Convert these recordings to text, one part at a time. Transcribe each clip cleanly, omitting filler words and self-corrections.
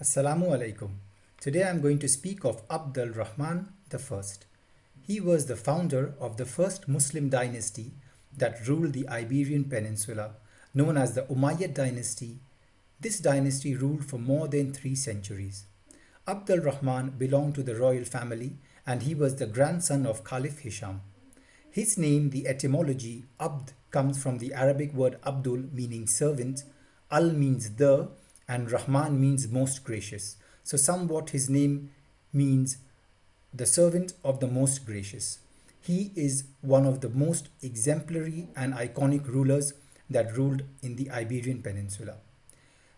Assalamu alaikum. Today I am going to speak of Abd al Rahman I. He was the founder of the first Muslim dynasty that ruled the Iberian Peninsula, known as the Umayyad dynasty. This dynasty ruled for more than 3 centuries. Abd al Rahman belonged to the royal family and he was the grandson of Caliph Hisham. His name, the etymology, Abd, comes from the Arabic word Abdul, meaning servant, Al means the, and Rahman means most gracious. So somewhat his name means the servant of the most gracious. He is one of the most exemplary and iconic rulers that ruled in the Iberian Peninsula.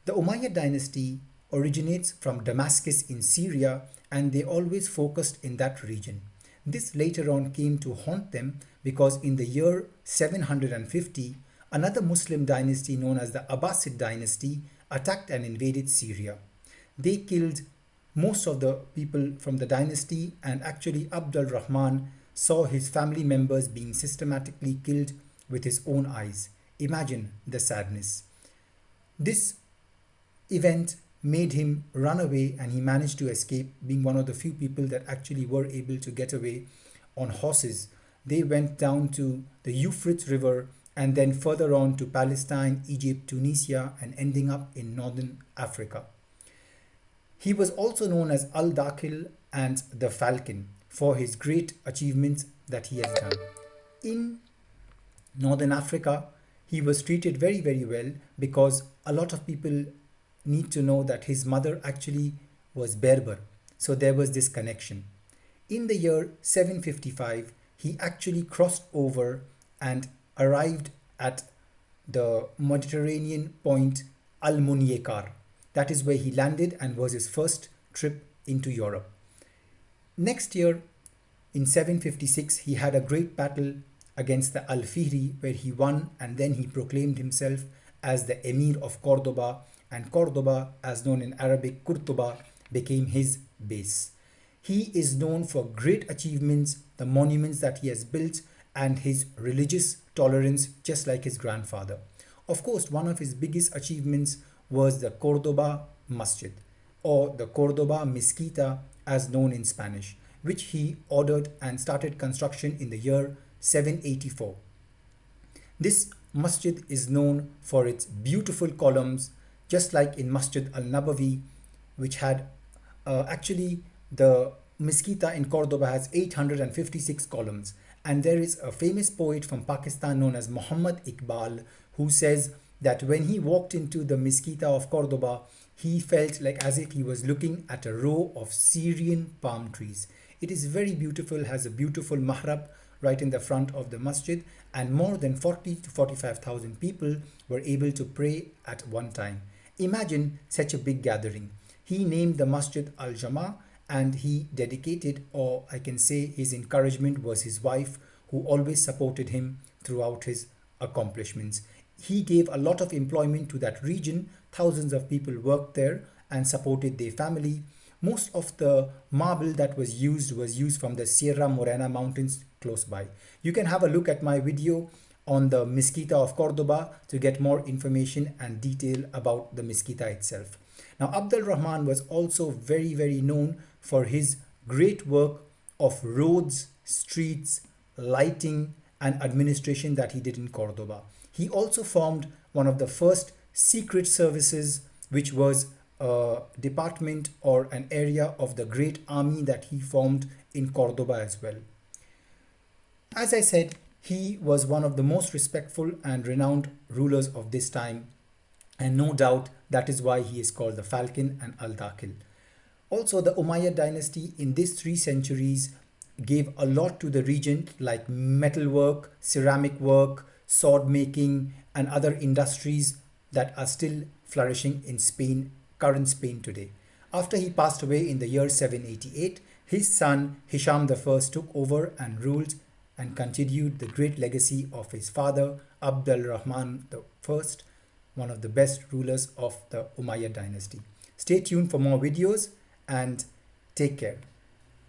The Umayyad dynasty originates from Damascus in Syria and they always focused in that region. This later on came to haunt them because in the year 750, another Muslim dynasty known as the Abbasid dynasty attacked and invaded Syria. They killed most of the people from the dynasty, and actually Abd al Rahman saw his family members being systematically killed with his own eyes. Imagine the sadness. This event made him run away and he managed to escape, being one of the few people that actually were able to get away on horses. They went down to the Euphrates River and then further on to Palestine, Egypt, Tunisia, and ending up in northern Africa. He was also known as Al-Dakhil and the Falcon for his great achievements that he has done. In northern Africa, he was treated very, very well because a lot of people need to know that his mother actually was Berber. So there was this connection. In the year 755, he actually crossed over and arrived at the Mediterranean point Al-Munyekar. That is where he landed and was his first trip into Europe. Next year, in 756, he had a great battle against the Al-Fihri where he won, and then he proclaimed himself as the Emir of Cordoba, and Cordoba, as known in Arabic, Qurtuba, became his base. He is known for great achievements, the monuments that he has built, and his religious tolerance, just like his grandfather. Of course, one of his biggest achievements was the Cordoba Masjid, or the Cordoba Mezquita as known in Spanish, which he ordered and started construction in the year 784. This masjid is known for its beautiful columns, just like in Masjid al-Nabawi, which had actually the Mezquita in Cordoba has 856 columns. And there is a famous poet from Pakistan known as Muhammad Iqbal who says that when he walked into the Mezquita of Cordoba, he felt like as if he was looking at a row of Syrian palm trees. It is very beautiful, has a beautiful mahrab right in the front of the masjid, and more than 40 to 45,000 people were able to pray at one time. Imagine such a big gathering. He named the masjid Al-Jama, and he dedicated, or I can say his encouragement was his wife, who always supported him throughout his accomplishments. He gave a lot of employment to that region. Thousands of people worked there and supported their family. Most of the marble that was used from the Sierra Morena mountains close by. You can have a look at my video on the Mezquita of Cordoba to get more information and detail about the Mezquita itself. Now, Abd al Rahman was also very, very known for his great work of roads, streets, lighting, and administration that he did in Cordoba. He also formed one of the first secret services, which was a department or an area of the great army that he formed in Cordoba as well. As I said, he was one of the most respectful and renowned rulers of this time, and no doubt that is why he is called the Falcon and Al-Dakhil. Also, the Umayyad dynasty in these 3 centuries gave a lot to the region, like metalwork, ceramic work, sword making, and other industries that are still flourishing in Spain, current Spain today. After he passed away in the year 788, his son Hisham I took over and ruled and continued the great legacy of his father Abd al Rahman I, one of the best rulers of the Umayyad dynasty. Stay tuned for more videos and take care.